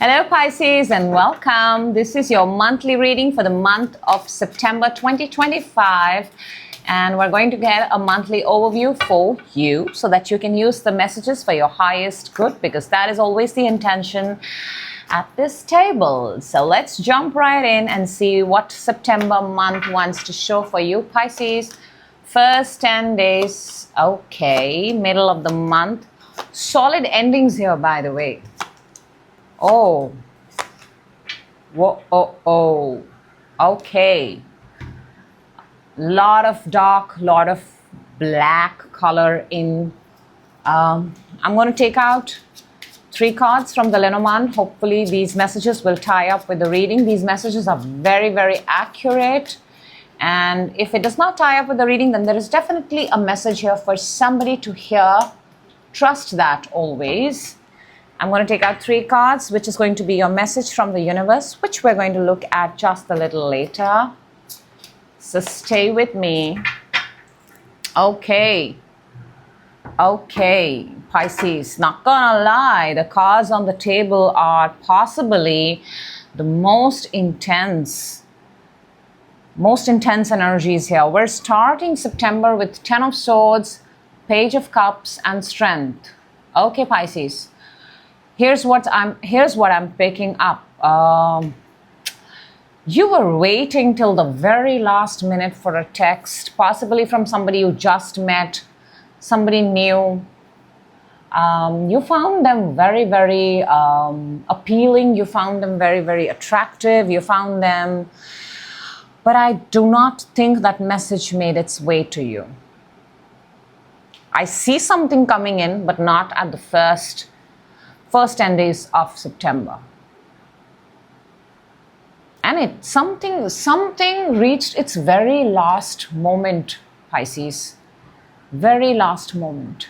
Hello Pisces and welcome. This is your monthly reading for the month of September 2025 and we're going to get a monthly overview for you so that you can use the messages for your highest good because that is always the intention at this table. So let's jump right in and see what September month wants to show for you Pisces. First 10 days, okay, middle of the month. Solid endings here by the way. Oh, whoa, oh, okay. Lot of dark, lot of black color in. I'm going to take out 3 cards from the Lenormand. Hopefully these messages will tie up with the reading. These messages are very, very accurate. And if it does not tie up with the reading, then there is definitely a message here for somebody to hear. Trust that always. I'm going to take out 3 cards, which is going to be your message from the universe, which we're going to look at just a little later. So stay with me. Okay, Pisces, not gonna lie, the cards on the table are possibly the most intense energies here. We're starting September with 10 of Swords, Page of Cups, and Strength. Okay, Pisces. Here's what I'm picking up. You were waiting till the very last minute for a text, possibly from somebody you just met, somebody new. You found them very, very appealing. You found them very, very attractive. You found them, but I do not think that message made its way to you. I see something coming in, but not at the first 10 days of September. And something reached its very last moment, Pisces. Very last moment.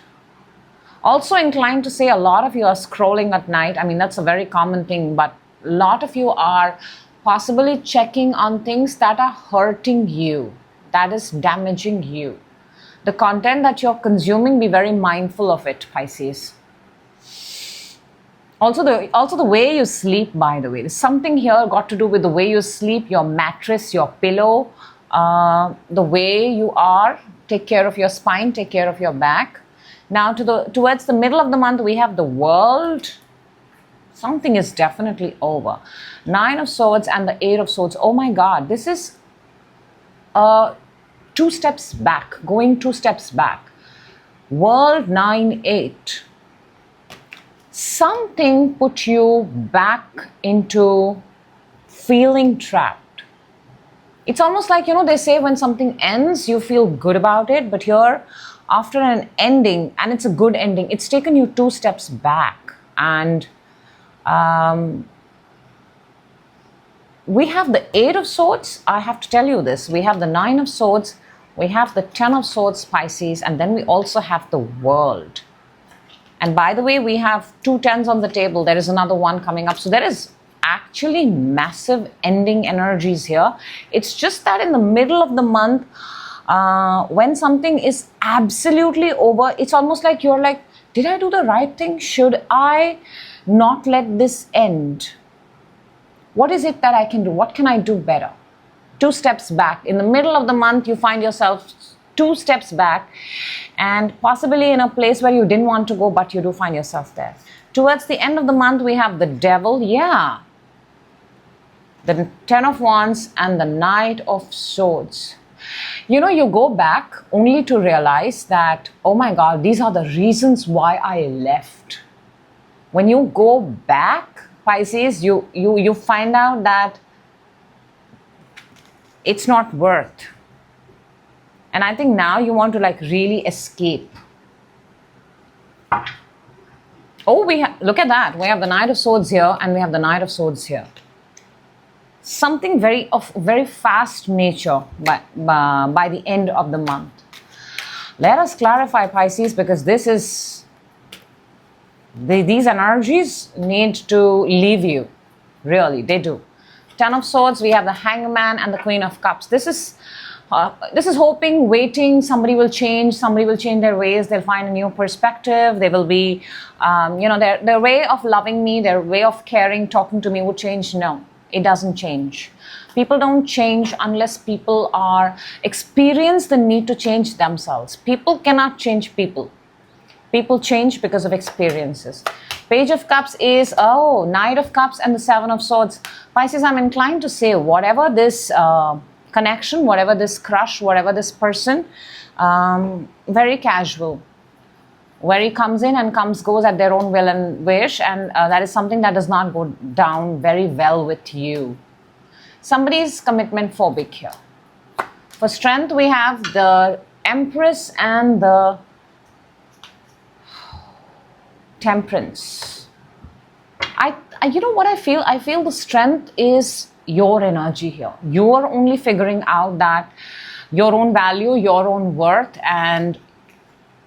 Also inclined to say a lot of you are scrolling at night. I mean, that's a very common thing, but a lot of you are possibly checking on things that are hurting you, that is damaging you. The content that you're consuming, be very mindful of it, Pisces. Also the way you sleep, by the way. There's something here got to do with the way you sleep, your mattress, your pillow, the way you are. Take care of your spine, take care of your back. Now towards the middle of the month, we have the World. Something is definitely over. 9 of Swords and the 8 of Swords. Oh my God, this is 2 steps back, going 2 steps back. World 9, 8. Something put you back into feeling trapped. It's almost like, they say when something ends, you feel good about it. But here, after an ending, and it's a good ending, it's taken you 2 steps back. And we have the 8 of Swords. I have to tell you this. We have the 9 of Swords. We have the 10 of Swords, Pisces. And then we also have the World. And by the way, we have 2 10s on the table. There is another one coming up. So there is actually massive ending energies here. It's just that in the middle of the month, when something is absolutely over, it's almost like you're like, did I do the right thing? Should I not let this end? What is it that I can do? What can I do better? 2 steps back. In the middle of the month, you find yourself 2 steps back and possibly in a place where you didn't want to go, but you do find yourself there. Towards the end of the month, we have the Devil. Yeah. The 10 of Wands and the Knight of Swords. You go back only to realize that, oh my God, these are the reasons why I left. When you go back, Pisces, you find out that it's not worth. And I think now you want to really escape. Oh, look at that. We have the Knight of Swords here and we have the Knight of Swords here. Something of very fast nature by the end of the month. Let us clarify, Pisces, because these energies need to leave you. Really, they do. 10 of Swords, we have the Hangman and the Queen of Cups. This is This is hoping, waiting, somebody will change their ways, they'll find a new perspective, they will be, their way of loving me, their way of caring, talking to me would change. No, it doesn't change. People don't change unless people experience the need to change themselves. People cannot change people. People change because of experiences. Page of Cups is, Knight of Cups and the Seven of Swords. Pisces, I'm inclined to say whatever this connection, whatever this crush, whatever this person, very casual, where he comes in and goes at their own will and wish, and that is something that does not go down very well with you. Somebody's commitment phobic here. For strength, we have the Empress and the Temperance. You know what I feel? I feel the strength is your energy here. You're only figuring out that your own value, your own worth, and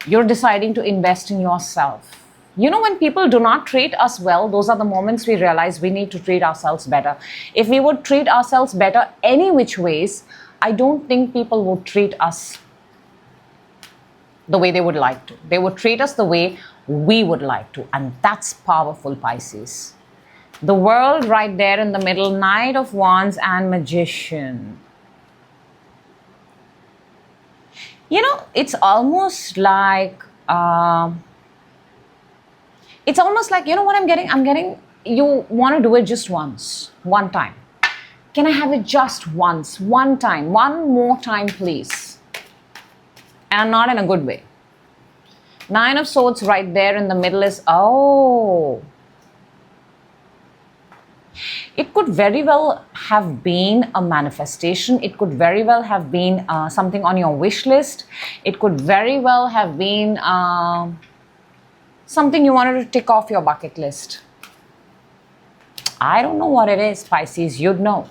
you're deciding to invest in yourself. You know, when people do not treat us well, those are the moments we realize we need to treat ourselves better. If we would treat ourselves better any which ways, I don't think people would treat us the way they would like to. They would treat us the way we would like to. And that's powerful, Pisces. The World right there in the middle, Knight of Wands and Magician. You know, it's almost like, you know what I'm getting? I'm getting, you want to do it just once, one time. Can I have it just once, one time, one more time, please? And not in a good way. Nine of Swords right there in the middle is, it could very well have been a manifestation. It could very well have been something on your wish list. It could very well have been something you wanted to tick off your bucket list. I don't know what it is, Pisces. You'd know.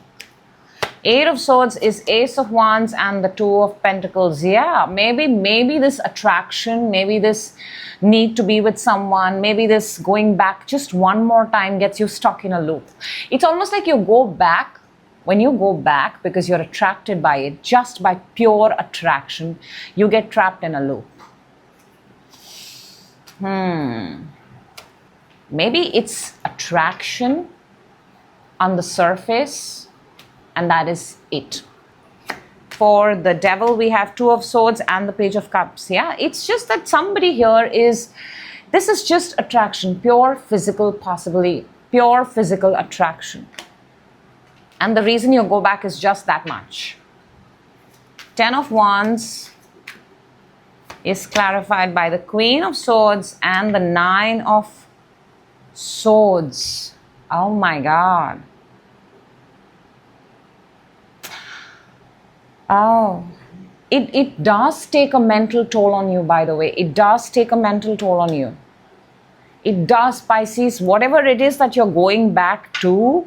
Eight of Swords is Ace of Wands and the Two of Pentacles. Yeah, maybe this attraction, maybe this need to be with someone, maybe this going back just one more time gets you stuck in a loop. It's almost like you go back, when you go back because you're attracted by it, just by pure attraction, you get trapped in a loop. Maybe it's attraction on the surface, and that is it. For the Devil, we have Two of Swords and the Page of Cups. Yeah, it's just that somebody here this is just attraction, pure physical, possibly pure physical attraction. And the reason you go back is just that much. Ten of Wands is clarified by the Queen of Swords and the Nine of Swords. Oh my God. It does take a mental toll on you, by the way. It does take a mental toll on you. It does, Pisces. Whatever it is that you're going back to,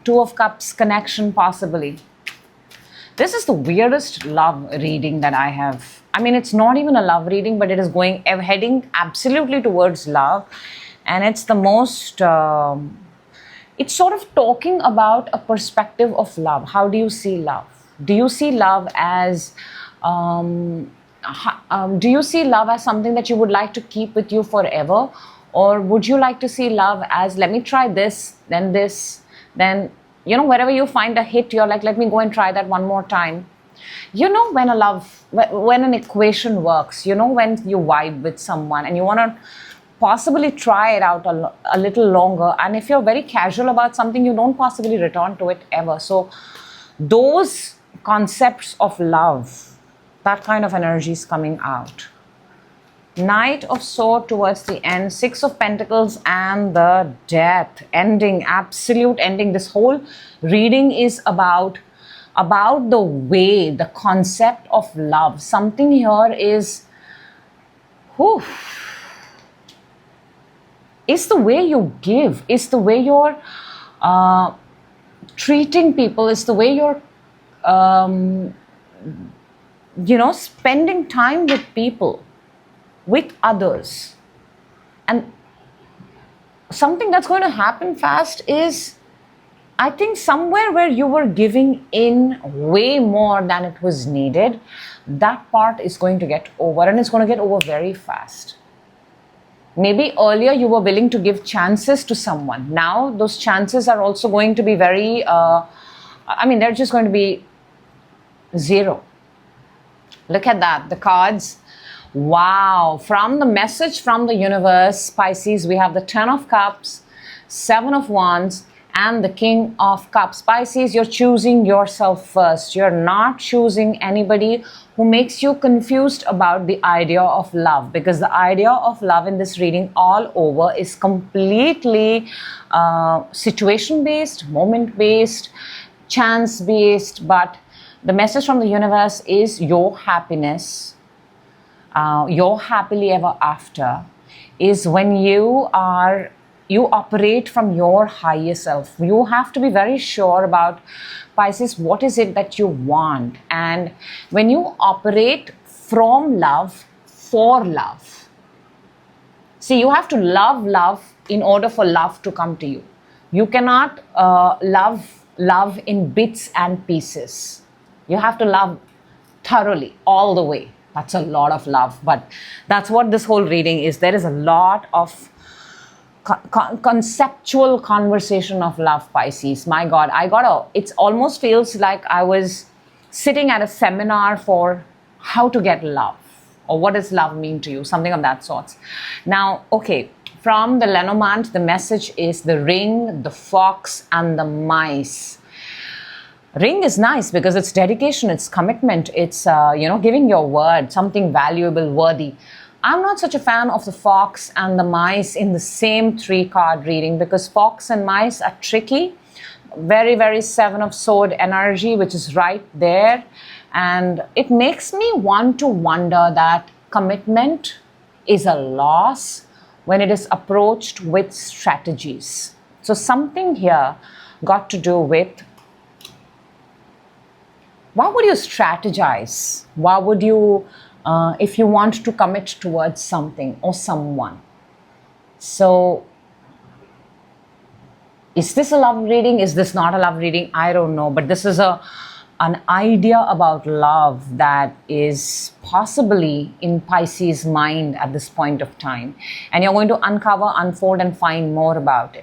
Two of Cups connection possibly. This is the weirdest love reading that I have. I mean, it's not even a love reading, but it is heading absolutely towards love. And it's the most... it's sort of talking about a perspective of love. How do you see love? Do you see love as something that you would like to keep with you forever? Or would you like to see love as, let me try this, then, wherever you find a hit, you're like, let me go and try that one more time. You know, when an equation works, you know, when you vibe with someone and you want to possibly try it out a little longer. And if you're very casual about something, you don't possibly return to it ever. So those concepts of love, that kind of energy is coming out. Knight of Swords towards the end, Six of Pentacles and the Death, ending, absolute ending. This whole reading is about the way, the concept of love. Something here is, it's the way you give, it's the way you're treating people, it's the way you're spending time with people, with others. And something that's going to happen fast is, I think somewhere where you were giving in way more than it was needed, that part is going to get over, and it's going to get over very fast. Maybe earlier you were willing to give chances to someone. Now those chances are also going to be very, they're just going to be zero. Look at that, the cards. Wow, from the message from the universe, Pisces, we have the 10 of Cups, 7 of Wands, and the King of Cups. Pisces, you're choosing yourself first. You're not choosing anybody who makes you confused about the idea of love, because the idea of love in this reading all over is completely situation-based, moment-based, chance-based. But the message from the universe is your happiness, your happily ever after, is when you operate from your higher self. You have to be very sure about, Pisces, what is it that you want. And when you operate from love, for love, see, you have to love in order for love to come to you. You cannot love in bits and pieces. You have to love thoroughly, all the way. That's a lot of love, but that's what this whole reading is. There is a lot of conceptual conversation of love, Pisces. My God, it almost feels like I was sitting at a seminar for how to get love, or what does love mean to you, something of that sort. Now, okay, from the Lenormand, the message is the ring, the fox, and the mice. Ring is nice because it's dedication, it's commitment, it's giving your word, something valuable, worthy. I'm not such a fan of the fox and the mice in the same 3-card reading, because fox and mice are tricky. Very, very 7 of Sword energy, which is right there. And it makes me want to wonder that commitment is a loss when it is approached with strategies. So something here got to do with, why would you strategize? Why would you, if you want to commit towards something or someone? So, is this a love reading? Is this not a love reading? I don't know. But this is an idea about love that is possibly in Pisces' mind at this point of time. And you're going to uncover, unfold, and find more about it.